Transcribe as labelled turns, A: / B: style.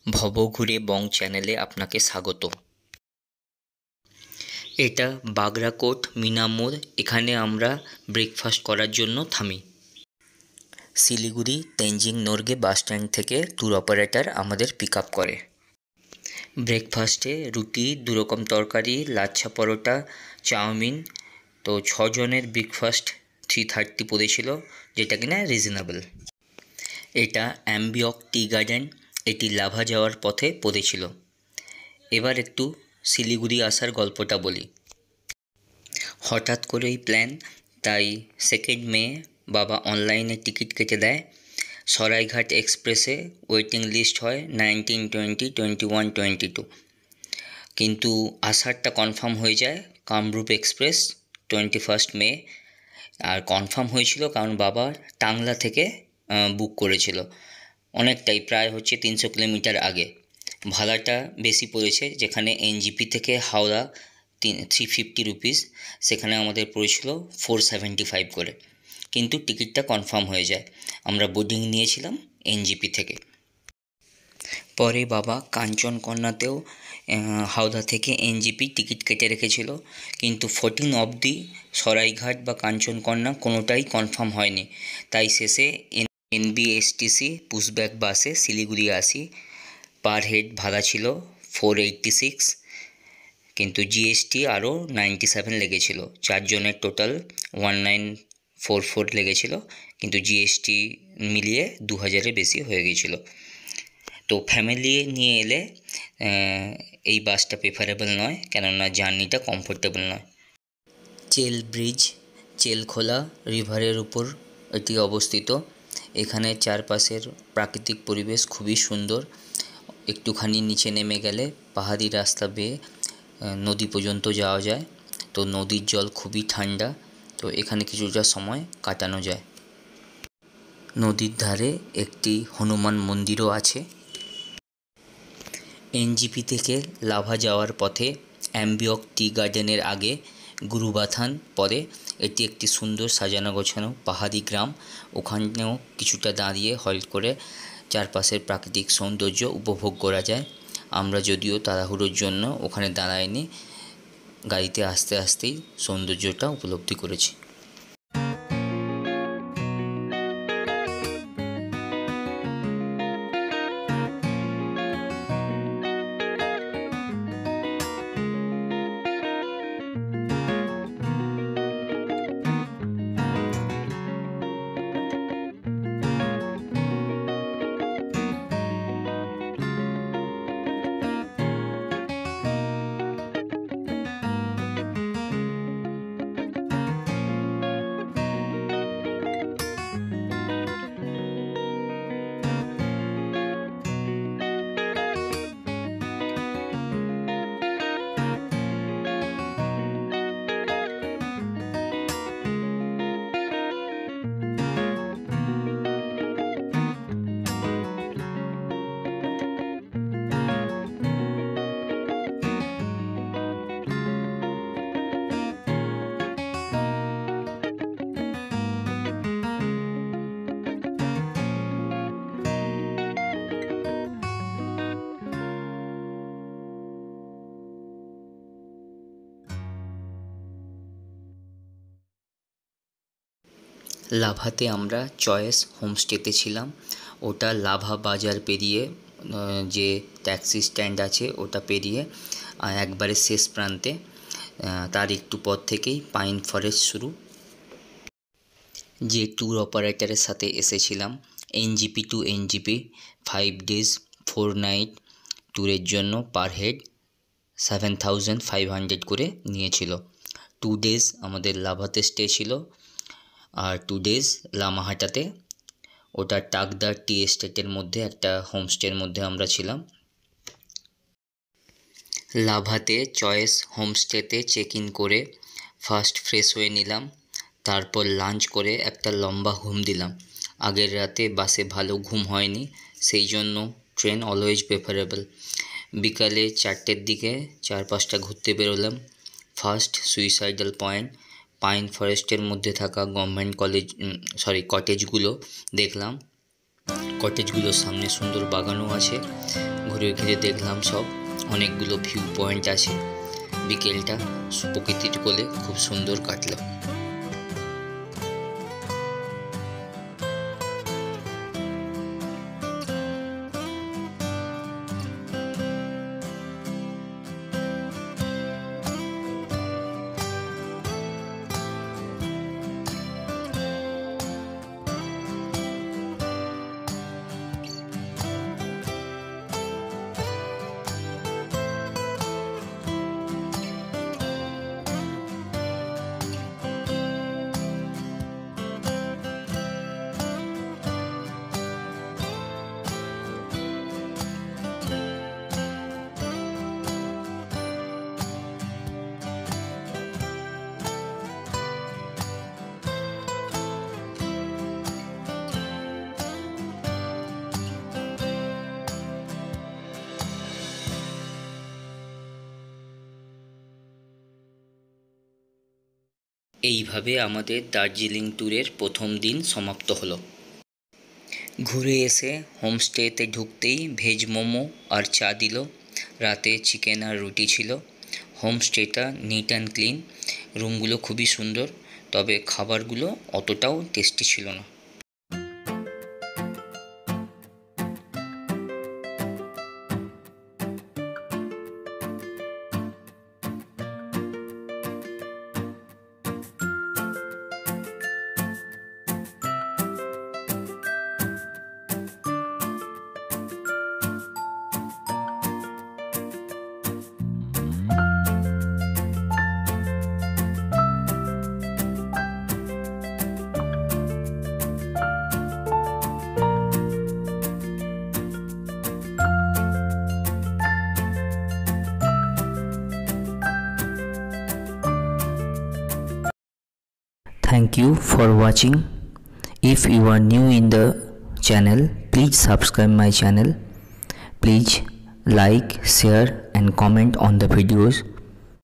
A: ভবঘুরে বং চ্যানেলে আপনাকে স্বাগত। এটা বাগরাকোট মিনামোড়। এখানে আমরা ব্রেকফাস্ট করার জন্য থামি। শিলিগুড়ি তেনজিং নোরগে বাস স্ট্যান্ড থেকে ট্যুর অপারেটর আমাদের পিক আপ করে। ব্রেকফাস্টে রুটি, 2 রকম তরকারি, লাচ্ছা পরোটা, চাউমিন। তো 6 জনের ব্রেকফাস্ট 330 পড়েছিল, যেটা কিনা রিজনেবল। এটা অ্যাম্বিয়ক টি গার্ডেন, এটি লাভা যাওয়ার পথে পড়েছিল। এবার একটু শিলিগুড়ি আসার গল্পটা বলি। হঠাৎ করেই প্ল্যান, তাই 2 মে বাবা অনলাইনে টিকিট কেটে দেয়। সরাইঘাট এক্সপ্রেসে ওয়েটিং লিস্ট হয় 19, 20, 21, 22, কিন্তু আসারটা কনফার্ম হয়ে যায় কামরূপ এক্সপ্রেস 21 মে। আর কনফার্ম হয়েছিল কারণ বাবা টাংলা থেকে বুক করেছিল, অনেকটাই, প্রায় 300 কিলোমিটার আগে। ভাড়াটা বেশি পড়েছে, যেখানে এনজিপি থেকে হাওড়া 350 রুপিস, সেখানে আমাদের পড়েছিল 475 করে। কিন্তু টিকিটটা কনফার্ম হয়ে যায়। আমরা বোর্ডিং নিয়েছিলাম এনজিপি থেকে। পরে বাবা কাঞ্চনকন্যাতেও হাওড়া থেকে এনজিপি টিকিট কেটে রেখেছিল, কিন্তু 14 অবধি সরাইঘাট বা কাঞ্চনকন্যা কোনোটাই কনফার্ম হয়নি। তাই শেষে এনবিএসটিসি পুশব্যাক বাসে শিলিগুড়ি আসি। পার হেড ভাড়া ছিল 486, কিন্তু জিএসটি আরও 97 লেগেছিল। 4 জনের টোটাল 1944 লেগেছিল, কিন্তু জিএসটি মিলিয়ে 2000-এর বেশি হয়ে গিয়েছিল। তো ফ্যামিলি নিয়ে এলে এই বাসটা প্রেফারেবল নয়, কেননা জার্নিটা কমফোর্টেবল নয়। চেল ব্রিজ, চেলখোলা রিভারের উপর এটি অবস্থিত। এখানে চারপাশের প্রাকৃতিক পরিবেশ খুবই সুন্দর। একটুখানি নিচে নেমে গেলে পাহাড়ি রাস্তা বেয়ে নদী পর্যন্ত যাওয়া যায়। তো নদীর জল খুবই ঠান্ডা, তো এখানে কিছুটা সময় কাটানো যায়। নদীর ধারে একটি হনুমান মন্দিরও আছে। এনজিপি থেকে লাভা যাওয়ার পথে অ্যাম্বিয়ক টি গার্ডেনের আগে গুরুবাথান পরে এটি একটি সুন্দর সাজানো গোছানো পাহাড়ি গ্রাম। ওখানেও কিছুটা দাঁড়িয়ে হল্ট করে চারপাশের প্রাকৃতিক সৌন্দর্য উপভোগ করা যায়। আমরা যদিও তাড়াহুড়োর জন্য ওখানে দাঁড়াইনি, গাড়িতে আস্তে আস্তেই সৌন্দর্যটা উপলব্ধি করেছি। লাভাতে আমরা চয়েস হোমস্টেতে ছিলাম। ওটা লাভা বাজার পেরিয়ে যে ট্যাক্সি স্ট্যান্ড আছে ওটা পেরিয়ে একবারে শেষ প্রান্তে, তার একটু পর থেকেই পাইন ফরেস্ট শুরু। যে ট্যুর অপারেটরের সাথে এসেছিলাম NJP two NJP 5 days 4 night ট্যুরের জন্য পার হেড 7500 করে নিয়েছিল। 2 days আমাদের লাভাতে স্টে ছিল, আর 2 days লামাহাটাতে। ওটা টাকদার টি এস্টেটের মধ্যে একটা হোমস্টের মধ্যে আমরা ছিলাম। লাভাতে চয়েস হোমস্টেতে চেক ইন করে ফার্স্ট ফ্রেশ হয়ে নিলাম, তারপর লাঞ্চ করে একটা লম্বা ঘুম দিলাম। আগের রাতে বাসে ভালো ঘুম হয়নি, সেই জন্য ট্রেন অলওয়েজ প্রেফারেবল। বিকালে 4টের দিকে 4-5টা ঘুরতে বেরোলাম। ফার্স্ট সুইসাইডাল পয়েন্ট, পাইন ফরেস্টের মধ্যে থাকা গভর্নমেন্ট কটেজগুলো দেখলাম। কটেজগুলোর সামনে সুন্দর বাগানও আছে, ঘুরে ঘুরে দেখলাম সব, অনেকগুলো ভিউ পয়েন্ট আছে। বিকেলটা প্রকৃতির কোলে খুব সুন্দর কাটলো। এইভাবে আমাদের দার্জিলিং ট্যুরের প্রথম দিন সমাপ্ত হলো। ঘুরে এসে হোমস্টেতে ঢুকতেই ভেজ মোমো আর চা দিল। রাতে চিকেন আর রুটি ছিল। হোমস্টেটা নিট অ্যান্ড ক্লিন, রুমগুলো খুবই সুন্দর, তবে খাবারগুলো অতটাও টেস্টি ছিল না। Thank you for watching. If you are new in the channel, please subscribe my channel. Please like, share and comment on the videos.